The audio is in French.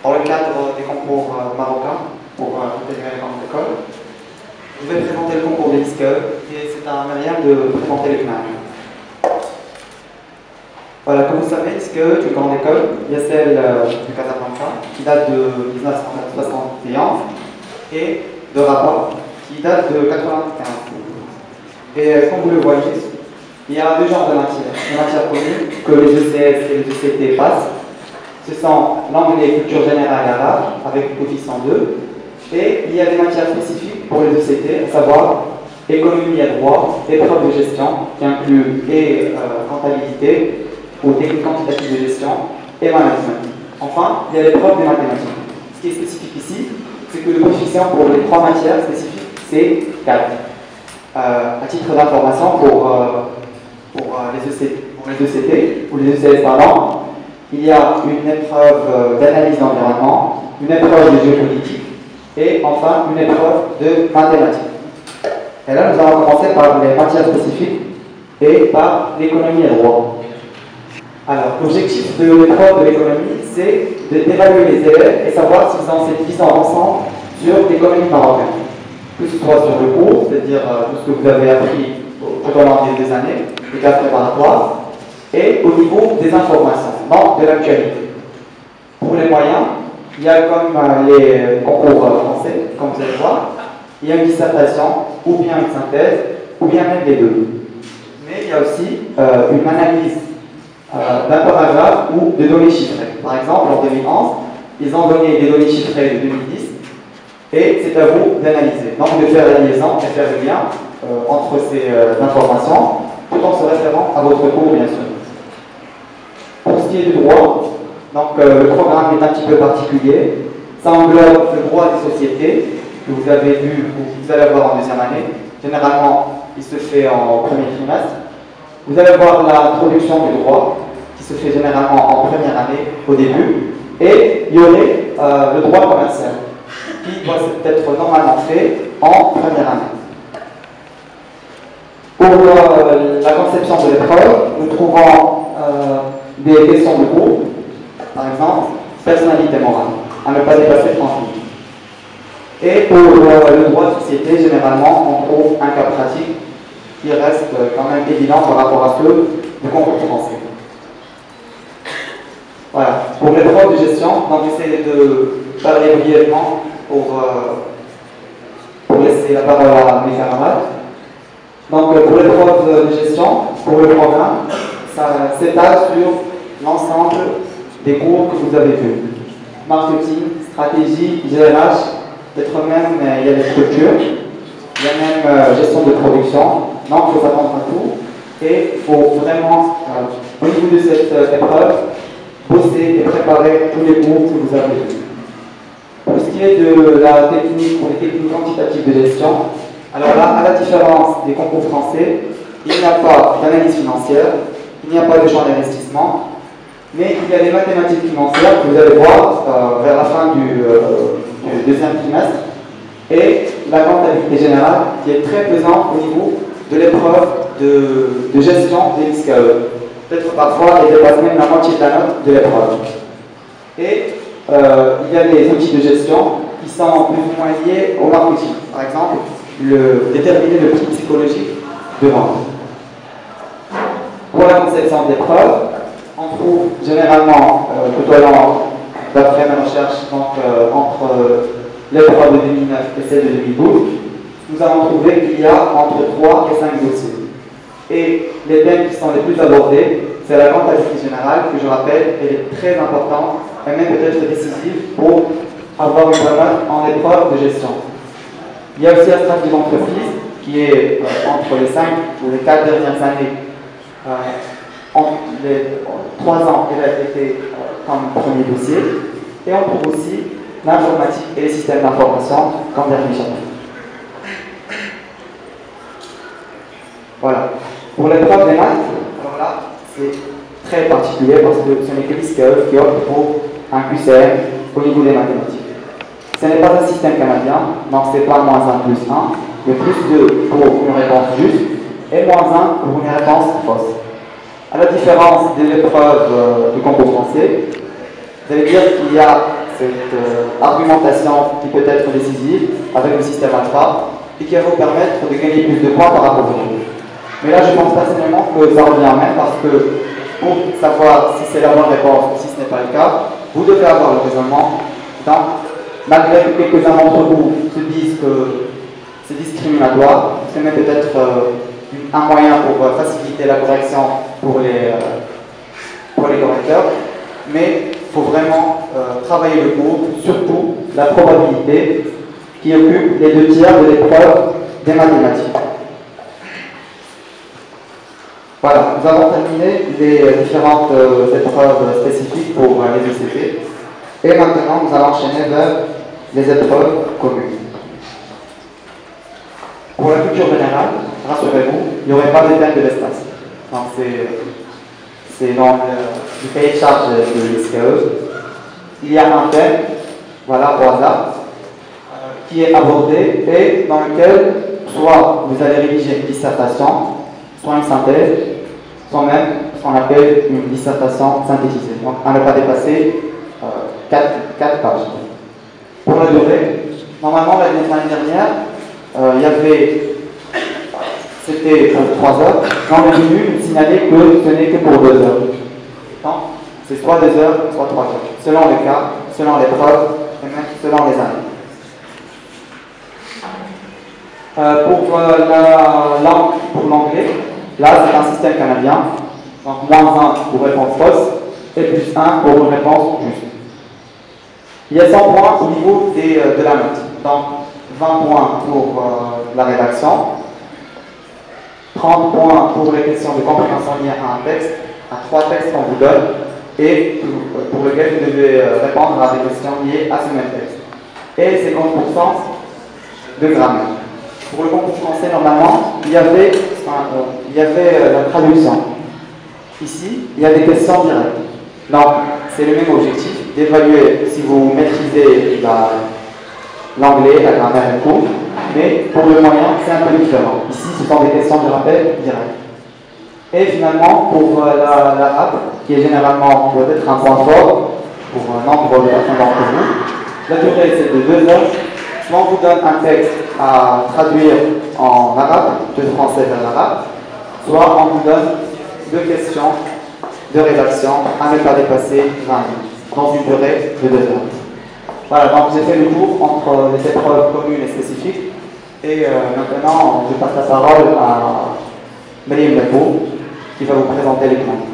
Dans le cadre des concours marocains pour intégrer les grandes écoles, je vais présenter le concours des SKE et c'est un moyen de présenter les CNAM. Voilà, comme vous savez, SKE est une grande école, il y a celle de Casablanca qui date de 1971 et de Rabat qui date de 1995. Et comme vous le voyez, il y a deux genres de matières. Les matières connues que les ECS et les ECT passent. Ce sont l'anglais culture générale et arabe avec le coefficient 2. Et il y a des matières spécifiques pour les ECT, à savoir économie et droit, épreuve de gestion qui inclut et comptabilité ou technique quantitative de gestion et management. Enfin, il y a l'épreuve des mathématiques. Ce qui est spécifique ici, c'est que le coefficient pour les trois matières spécifiques, c'est 4. À titre d'information, pour les ECT, ou les ECS, pardon, il y a une épreuve d'analyse d'environnement, une épreuve de géopolitique et enfin une épreuve de mathématiques. Et là, nous allons commencer par les matières spécifiques et par l'économie et le droit. Alors, l'objectif de l'épreuve de l'économie, c'est d'évaluer les élèves et savoir s'ils ont cette vision ensemble sur l'économie marocaine. Que ce soit sur le cours, c'est-à-dire tout ce que vous avez appris tout au long des années, les classes préparatoires, et au niveau des informations, donc de l'actualité. Pour les moyens, il y a comme les concours français, comme vous allez voir, il y a une dissertation, ou bien une synthèse, ou bien même les deux. Mais il y a aussi une analyse d'un paragraphe ou de données chiffrées. Par exemple, en 2011, ils ont donné des données chiffrées de 2010, et c'est à vous d'analyser. Donc de faire la liaison et faire le lien entre ces informations, tout en se référant à votre cours, bien sûr. Pour ce qui est du droit, donc, le programme est un petit peu particulier. Ça englobe le droit des sociétés, que vous avez vu ou que vous allez voir en deuxième année. Généralement, il se fait en premier trimestre. Vous allez voir l'introduction du droit, qui se fait généralement en première année, au début. Et il y aurait le droit commercial, qui doit être normalement fait en première année. Pour la conception de l'épreuve, nous trouvons des questions de cours, par exemple, personnalité morale, à ne pas dépasser 30 minutes. Et pour le droit de société, généralement, on trouve un cas pratique qui reste quand même évident par rapport à ceux du concours français. Voilà, pour l'épreuve de gestion, donc j'essaie de parler brièvement pour laisser la parole à mes camarades. Donc pour l'épreuve de gestion, pour le programme, ça s'étale sur l'ensemble des cours que vous avez vus. Marketing, stratégie, GRH, peut-être même il y a des structures, il y a même gestion de production, donc il faut s'attendre à tout. Et il faut vraiment, au niveau de cette épreuve, bosser et préparer tous les cours que vous avez vus. Pour ce qui est de la technique ou les techniques quantitatives de gestion, alors là, à la différence des concours français, il n'y a pas d'analyse financière, il n'y a pas de champ d'investissement, mais il y a des mathématiques financières que vous allez voir vers la fin du deuxième trimestre, et la comptabilité générale qui est très présente au niveau de l'épreuve de gestion des SKE. Peut-être parfois, elle dépasse même la moitié de la note de l'épreuve. Et il y a des outils de gestion qui sont plus ou moins liés au marketing. Par exemple, déterminer le prix psychologique de vente. Pour la conception d'épreuves, on trouve généralement, tout au long, d'après mes recherches, donc, entre l'épreuve de 2009 et celle de 2012, nous avons trouvé qu'il y a entre 3 et 5 dossiers. Et les thèmes qui sont les plus abordés, c'est la comptabilité générale, que je rappelle, elle est très importante et même peut-être décisive pour avoir une bonne note en épreuve de gestion. Il y a aussi la stratégie d'entreprise, qui est entre les 5 ou les 4 dernières années. En les 3 ans, elle a été comme premier dossier. Et on trouve aussi l'informatique et les systèmes d'information comme dernier chapitre. Voilà. Pour l'épreuve des maths, alors là, c'est très particulier parce que ce n'est que l'ISCAE qui opte pour un QCM au niveau des mathématiques. Ce n'est pas un système canadien, donc c'est pas -1 plus 1, mais plus 2 pour une réponse juste et -1 pour une réponse fausse. À la différence de l'épreuve du concours français, vous allez dire qu'il y a cette argumentation qui peut être décisive avec le système alpha et qui va vous permettre de gagner plus de points par rapport aux autres. Mais là, je pense personnellement que ça revient même parce que pour savoir si c'est la bonne réponse ou si ce n'est pas le cas, vous devez avoir le raisonnement. Donc, malgré que quelques-uns d'entre vous se disent que c'est discriminatoire, c'est même peut-être un moyen pour faciliter la correction pour les correcteurs, mais il faut vraiment travailler le cours, surtout la probabilité qui occupe les 2/3 de l'épreuve des mathématiques. Voilà, nous avons terminé les différentes épreuves spécifiques pour les ECP. Et maintenant, nous allons enchaîner vers les épreuves communes. Pour la culture générale, rassurez-vous, il n'y aurait pas de thème de l'espace. Donc c'est dans le cahier de charge de l'ISCAE. Il y a un thème, voilà, au hasard, qui est abordé et dans lequel soit vous allez rédiger une dissertation, soit une synthèse, soit même ce qu'on appelle une dissertation synthétisée. Donc à ne pas dépasser 4 pages. Pour la durée, normalement l'année dernière, il y avait, c'était pour 3 heures, dans le menu, il signalait que ce n'est que pour 2 heures. Donc c'est soit 2 heures, soit 3 heures, selon les cas, selon l'épreuve et même selon les années. Pour la langue, pour l'anglais, là c'est un système canadien, donc -1 pour réponse fausse et +1 pour une réponse juste. Il y a 100 points au niveau de la note, donc 20 points pour la rédaction, 30 points pour les questions de compréhension liées à un texte, à 3 textes qu'on vous donne, et pour lesquels vous devez répondre à des questions liées à ce même texte. Et 50% de grammaire. Pour le concours français, normalement, il y avait la traduction. Ici, il y a des questions directes. Donc, c'est le même objectif, d'évaluer si vous maîtrisez l'anglais, la grammaire et tout, mais pour le moyen, c'est un peu différent. Ici, ce sont des questions, je rappelle, directes. Et finalement, pour l'arabe, qui est généralement doit être un point fort pour un nombre de personnes d'entre vous, la durée c'est de 2 heures. Soit on vous donne un texte à traduire en arabe, de français vers l'arabe, soit on vous donne 2 questions de rédaction à ne pas dépasser 20 minutes, dans une durée de 2 heures. Voilà, donc j'ai fait le tour entre les épreuves communes et spécifiques, et maintenant je passe la parole à Marie Mlapou, qui va vous présenter les points.